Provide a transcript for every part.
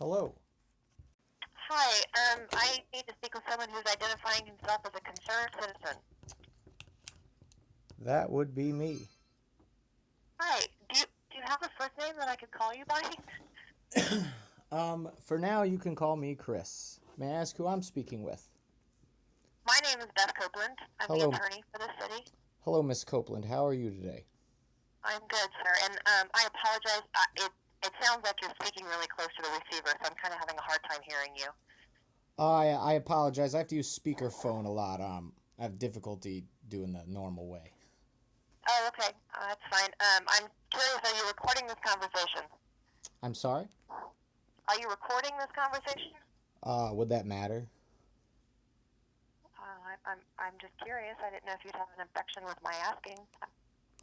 Hello. Hi, I need to speak with someone who's identifying himself as a concerned citizen. That would be me. Hi, do you have a first name that I could call you by? For now, you can call me Chris. May I ask who I'm speaking with? My name is Beth Copeland. I'm the Hello. attorney for the city. Hello, Miss Copeland. How are you today? I'm good, sir, and I apologize. It sounds like you're speaking really close to the receiver, so I'm kind of having a hard time hearing you. I apologize. I have to use speakerphone a lot. I have difficulty doing the normal way. Oh, okay, that's fine. I'm curious. Are you recording this conversation? I'm sorry? Are you recording this conversation? Would that matter? I'm just curious. I didn't know if you'd have an objection with my asking.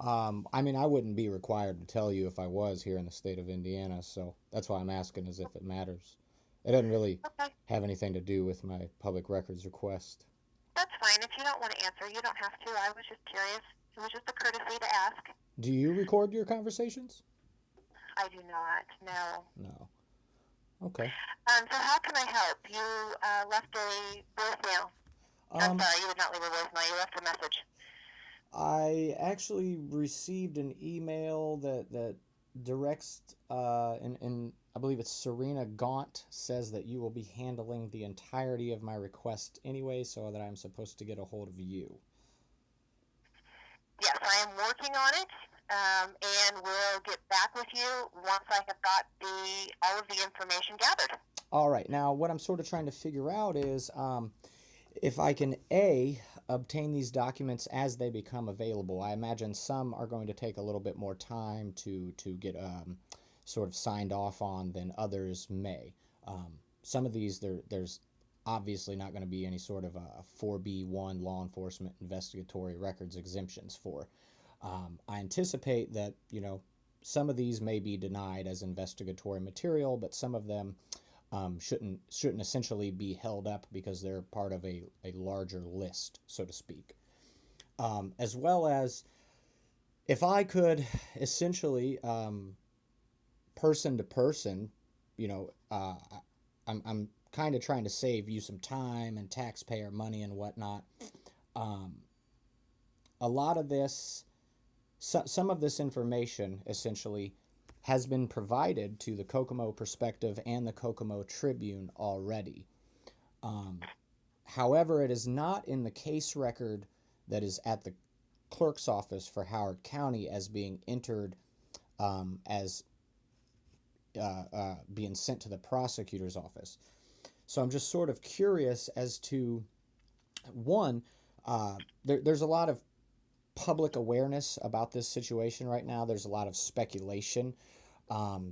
I mean, I wouldn't be required to tell you if I was here in the state of Indiana, so that's why I'm asking as if it matters. It doesn't really Okay. have anything to do with my public records request. That's fine. If you don't want to answer, you don't have to. I was just curious. It was just a courtesy to ask. Do you record your conversations? I do not. No. No. Okay. So how can I help? You left a voicemail. I'm Um, sorry, you did not leave a voicemail. You left a message. I actually received an email that directs and I believe it's Serena Gaunt says that you will be handling the entirety of my request anyway, so that I'm supposed to get a hold of you. Yes, I am working on it, and we'll get back with you once I have got all of the information gathered. All right. Now, what I'm sort of trying to figure out is if I can obtain these documents as they become available. I imagine some are going to take a little bit more time to get sort of signed off on than others may. Some of these there's obviously not going to be any sort of a 4B1 law enforcement investigatory records exemptions for. I anticipate that some of these may be denied as investigatory material, but some of them shouldn't essentially be held up because they're part of a larger list, so to speak. As well as if I could essentially person to person, you know, uh, I'm kind of trying to save you some time and taxpayer money and whatnot. Um, a lot of this, some of this information essentially has been provided to the Kokomo Perspective and the Kokomo Tribune already. Um, However, it is not in the case record that is at the clerk's office for Howard County as being entered as being sent to the prosecutor's office. So I'm just sort of curious as to one, there's a lot of public awareness about this situation right now. There's a lot of speculation.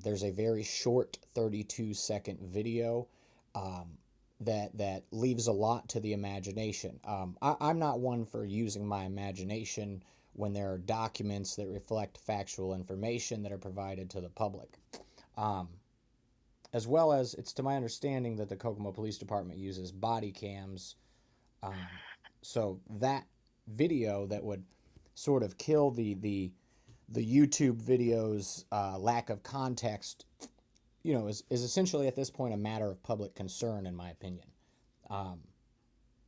There's a very short 32-second video um, that leaves a lot to the imagination. I'm not one for using my imagination when there are documents that reflect factual information that are provided to the public. Um, as well as it's to my understanding that the Kokomo Police Department uses body cams. Um, so that video that would sort of kill the YouTube video's lack of context, is essentially at this point a matter of public concern, in my opinion. Um,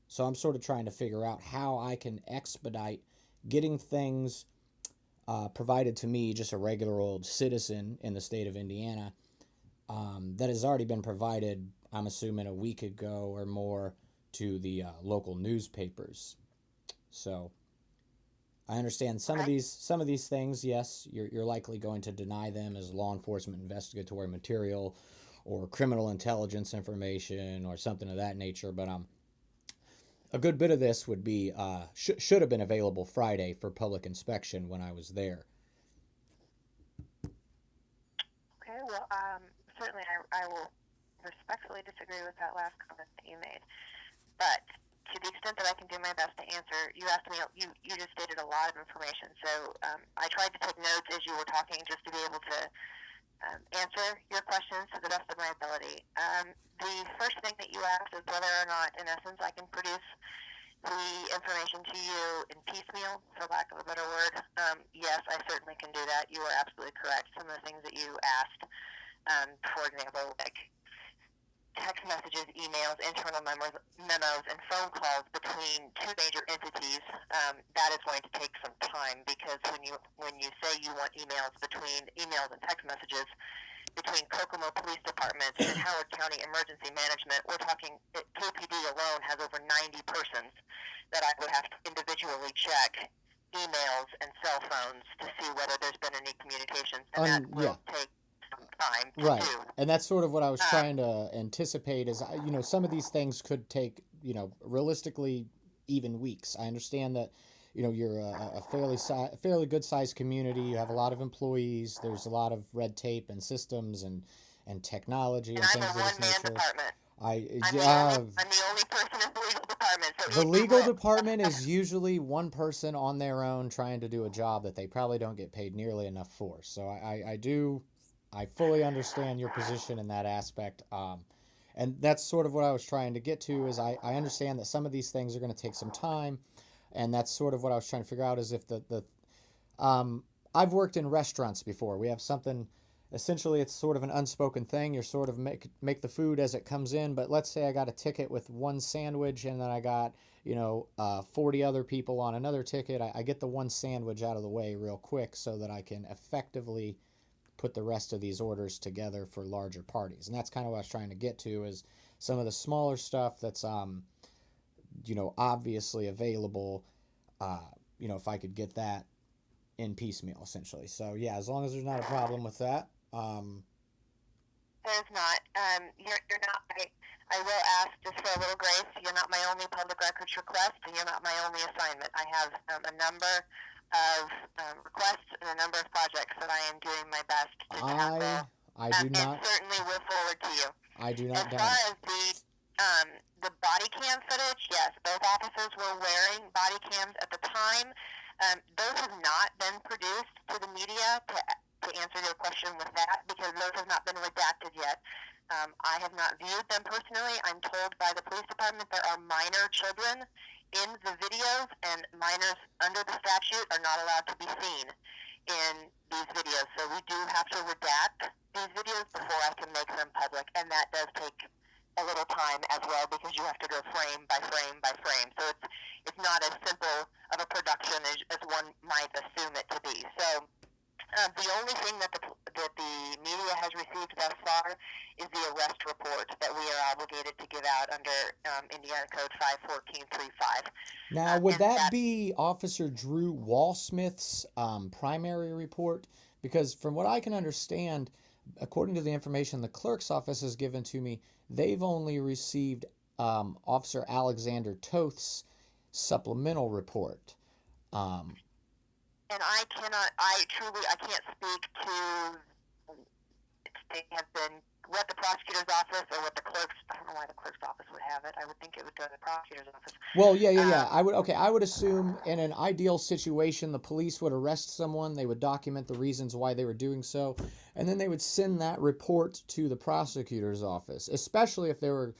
so I'm sort of trying to figure out how I can expedite getting things provided to me, just a regular old citizen in the state of Indiana, that has already been provided, I'm assuming, a week ago or more to the local newspapers. So I understand some of Okay. these things. Yes, you're likely going to deny them as law enforcement investigatory material or criminal intelligence information or something of that nature. But a good bit of this would be should have been available Friday for public inspection when I was there. Okay. Well, certainly I will respectfully disagree with that last comment that you made. But to the extent that I can do my best to answer, you asked me, you just stated a lot of information. So I tried to take notes as you were talking just to be able to answer your questions to the best of my ability. The first thing that you asked is whether or not, in essence, I can produce the information to you in piecemeal, for lack of a better word. Yes, I certainly can do that. You are absolutely correct. Some of the things that you asked, for example, like text messages, emails, internal memos, and phone calls between two major entities, that is going to take some time, because when you say you want emails and text messages between Kokomo Police Department and Howard County Emergency Management, we're talking KPD alone has over 90 persons that I would have to individually check emails and cell phones to see whether there's been any communications, and that will take some time to Right. do. And that's sort of what I was trying to anticipate is, some of these things could take, realistically even weeks. I understand that, you're a fairly good sized community. You have a lot of employees. There's a lot of red tape and systems and technology And and I'm a things of this one-man nature. department. I'm the only person in the legal department. So The legal department is usually one person on their own trying to do a job that they probably don't get paid nearly enough for. So I fully understand your position in that aspect. And that's sort of what I was trying to get to is I understand that some of these things are going to take some time. And that's sort of what I was trying to figure out is if I've worked in restaurants before. We have something, essentially it's sort of an unspoken thing. You're sort of make the food as it comes in, but let's say I got a ticket with one sandwich and then I got, 40 other people on another ticket. I get the one sandwich out of the way real quick so that I can effectively put the rest of these orders together for larger parties. And that's kind of what I was trying to get to is some of the smaller stuff that's, obviously available, if I could get that in piecemeal, essentially. So yeah, as long as there's not a problem with that. There's not. You're not. I will ask just for a little grace. You're not my only public records request, and you're not my only assignment. I have a number of requests and a number of projects that I am doing my best to tackle. I do not. And certainly will forward to you. I do not doubt As far it. as the body cam footage, yes, both officers were wearing body cams at the time. Those have not been produced to the media to answer your question with that, because those have not been redacted yet. I have not viewed them personally. I'm told by the police department there are minor children in the videos, and minors under the statute are not allowed to be seen in these videos. So we do have to redact these videos before I can make them public, and that does take a little time as well, because you have to go frame by frame by frame. So it's not as simple of a production as one might assume it to be. So the only thing that the media has received thus far is the arrest report that we are obligated to give out under Indiana Code 51435. Now, would that be Officer Drew Walsmith's primary report? Because from what I can understand, according to the information the clerk's office has given to me, they've only received Officer Alexander Toth's supplemental report. And I can't speak to if they have been what the prosecutor's office or what the clerk's. I don't know why the clerk's office would have it. I would think it would go to the prosecutor's office. Well, yeah. I would assume in an ideal situation, the police would arrest someone. They would document the reasons why they were doing so, and then they would send that report to the prosecutor's office, especially if they were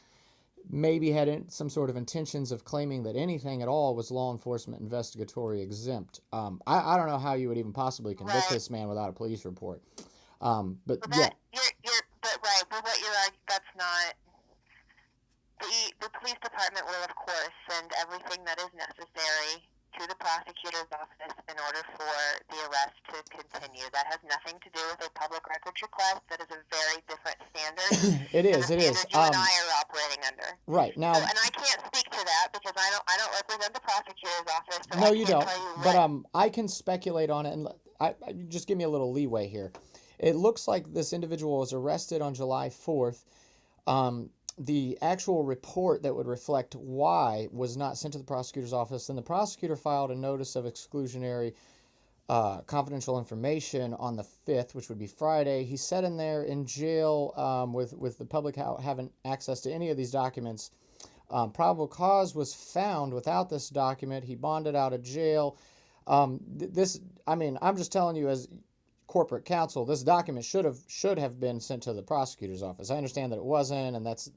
maybe had some sort of intentions of claiming that anything at all was law enforcement investigatory exempt. I don't know how you would even possibly convict this man without a police report. But yeah. That's not. The police department will, of course, send everything that is necessary to the prosecutor's office in order for the arrest to continue. That has nothing to do with a public records request. That is a very different standard. It is. You and I are operating under. Right now, and I can't speak to that because I don't represent the prosecutor's office. So no, you don't. But I can speculate on it, and I just give me a little leeway here. It looks like this individual was arrested on July 4th. The actual report that would reflect why was not sent to the prosecutor's office. Then the prosecutor filed a notice of exclusionary confidential information on the 5th, which would be Friday. He sat in there in jail with the public having access to any of these documents. Probable cause was found without this document. He bonded out of jail. I'm just telling you as corporate counsel, this document should have been sent to the prosecutor's office. I understand that it wasn't, and that's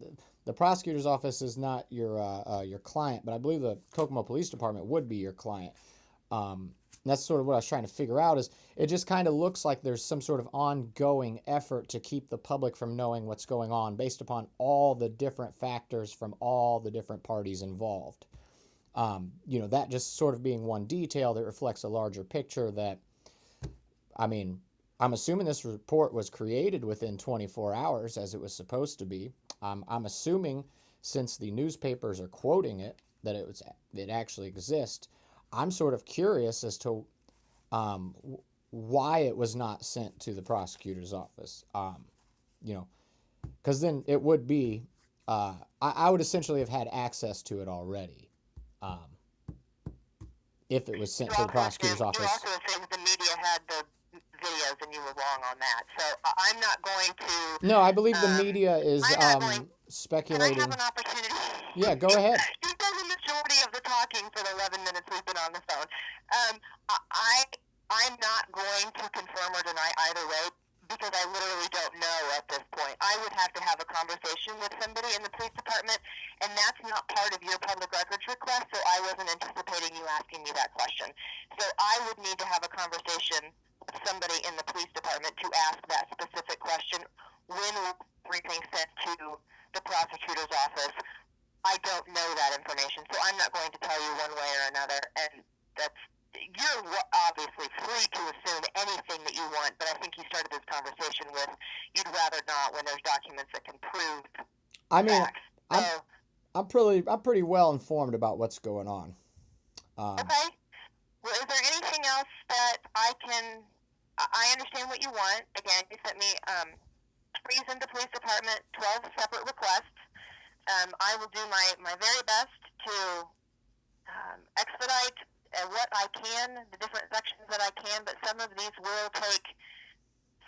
the prosecutor's office is not your client, but I believe the Kokomo Police Department would be your client. that's sort of what I was trying to figure out, is it just kind of looks like there's some sort of ongoing effort to keep the public from knowing what's going on based upon all the different factors from all the different parties involved. That just sort of being one detail that reflects a larger picture that, I mean, I'm assuming this report was created within 24 hours as it was supposed to be. I'm assuming, since the newspapers are quoting it, that it actually exists. I'm sort of curious as to um, why it was not sent to the prosecutor's office. Because then it would be, I would essentially have had access to it already, um, if it was sent to the prosecutor's You office. also assumed the media had the videos, and you were wrong on that. So I'm not going to. No, I believe the media is I'm not going. Can I speculating. have an opportunity? Yeah, go ahead. You've done the majority of the talking for the 11 minutes we've been on the phone. I'm not going to confirm or deny either way, because I literally don't know at this point. I would have to have a conversation with somebody in the police department, and that's not part of your public records request, so I wasn't anticipating you asking me that question. So I would need to have a conversation with somebody in the police department to ask that specific question. When will everything sent to the prosecutor's office? I don't know that information, so I'm not going to tell you one way or another, and you're obviously free to assume anything that you want, but I think you started this conversation with you'd rather not when there's documents that can prove facts. I'm pretty well informed about what's going on. Okay. Well, is there anything else that I understand what you want. Again, you sent me reason to police department, 12 separate requests. I will do my very best to expedite what I can, the different sections that I can, but some of these will take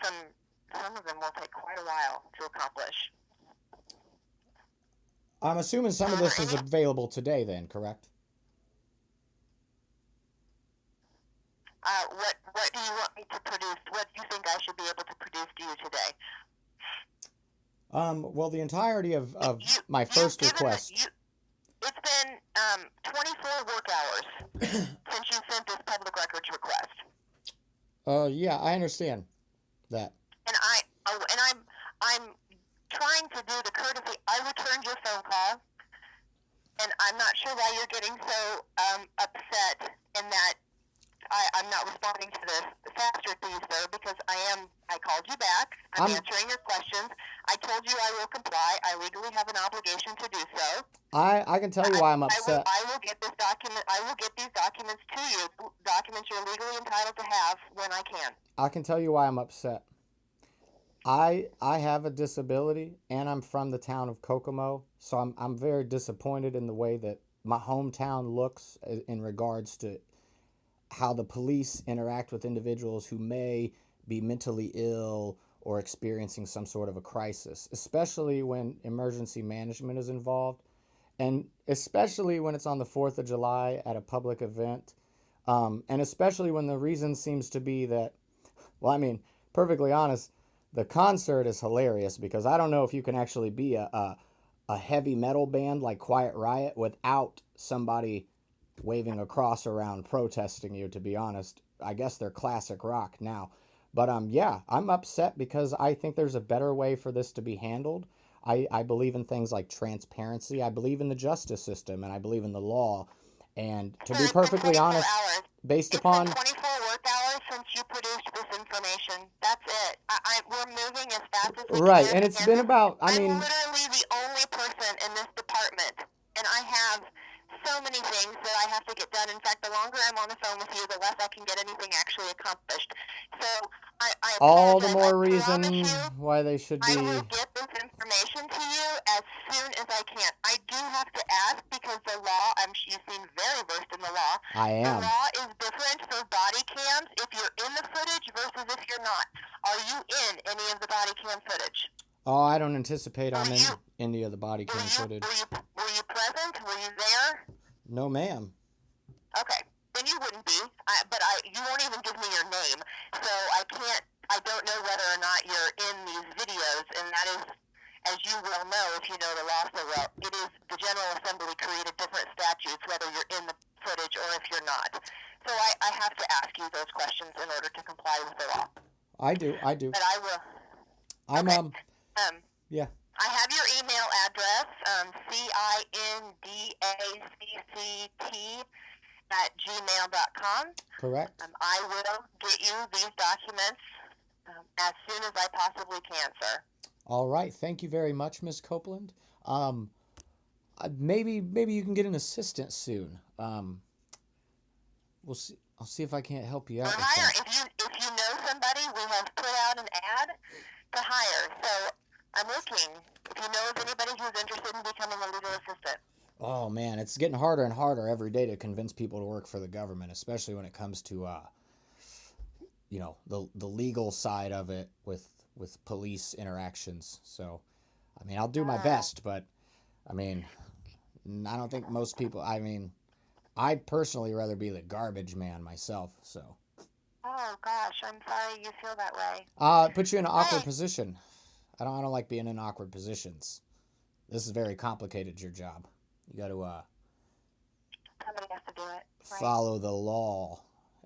some of them will take quite a while to accomplish. I'm assuming some of this is available today then, correct? What do you want me to produce? What do you think I should be able to produce to you today? Well, the entirety of my first request. It's been 24 work hours since you sent this public records request. Yeah, I understand that. And I'm trying to do the courtesy. I returned your phone call, and I'm not sure why you're getting so upset in that I'm not responding to this faster to you, sir, because I called you back. I'm answering your questions. I told you I will comply. I legally have an obligation to do so. I can tell you why I'm upset. I will get this document. I will get these documents to you. Documents you're legally entitled to have when I can. I can tell you why I'm upset. I have a disability, and I'm from the town of Kokomo, so I'm very disappointed in the way that my hometown looks in regards to how the police interact with individuals who may be mentally ill or experiencing some sort of a crisis, especially when emergency management is involved, and especially when it's on the 4th of July at a public event, and especially when the reason seems to be that, well, I mean, perfectly honest, the concert is hilarious because I don't know if you can actually be a heavy metal band like Quiet Riot without somebody waving a cross around protesting you, to be honest. I guess they're classic rock now. But yeah, I'm upset because I think there's a better way for this to be handled. I believe in things like transparency. I believe in the justice system, and I believe in the law. And to be perfectly honest, based upon... It's been 24 work hours since you produced this information. That's it. We're moving as fast as we can. Right, and it's been about... I'm literally the only person in this department, and I have so many things that I have to get done. In fact, the longer I'm on the phone with you, the less I can get anything actually accomplished. So I all the more reason why they should be... I will get this information to you as soon as I can. I do have to ask because the law, you seem very versed in the law. I am. The law is different for body cams if you're in the footage versus if you're not. Are you in any of the body cam footage? Oh, I don't anticipate I'm in any of the body cam footage. Were you present? Were you there? No, ma'am. Okay. Then you wouldn't be. But you won't even give me your name. So I don't know whether or not you're in these videos, and that is, as you well know, if you know the law so well, it is the General Assembly created different statutes, whether you're in the footage or if you're not. So I have to ask you those questions in order to comply with the law. I do. But I will. I'm Okay. Yeah. I have your email address, CINDACCT@gmail.com. Correct. I will get you these documents as soon as I possibly can, sir. All right. Thank you very much, Miss Copeland. Maybe you can get an assistant soon. We'll see. I'll see if I can't help you out with Hire. that. If you know somebody, we have put out an ad to hire. So I'm looking. If you know of anybody who's interested in becoming a legal assistant. Oh man, it's getting harder and harder every day to convince people to work for the government, especially when it comes to the legal side of it with police interactions. So, I mean, I'll do my best, but I mean, I don't think most people. I mean, I'd personally rather be the garbage man myself. So. Oh gosh, I'm sorry you feel that way. It puts you in an awkward position. I don't like being in awkward positions. This is very complicated, your job. You got to somebody has to do it. Right? Follow the law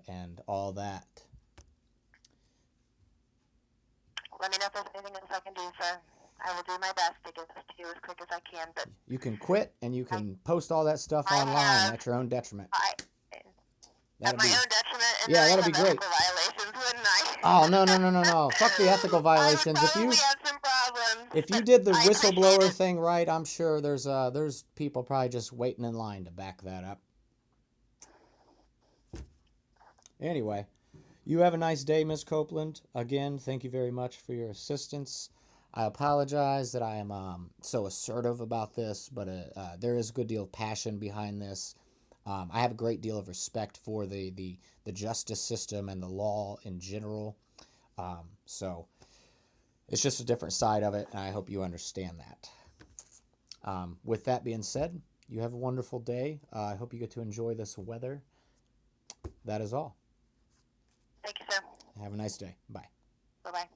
and all that. Let me know if there's anything else I can do, sir. I will do my best to get this to you as quick as I can. But you can quit and you can post all that stuff online at your own detriment. At my own detriment, and yeah, then that'd I'd be have great. Ethical violations, wouldn't I? Oh no! Fuck the ethical violations. I would probably have some problems. If you did the whistleblower thing right, I'm sure there's people probably just waiting in line to back that up. Anyway, you have a nice day, Miss Copeland. Again, thank you very much for your assistance. I apologize that I am so assertive about this, but there is a good deal of passion behind this. I have a great deal of respect for the justice system and the law in general. So it's just a different side of it, and I hope you understand that. With that being said, you have a wonderful day. I hope you get to enjoy this weather. That is all. Thank you, sir. Have a nice day. Bye. Bye-bye.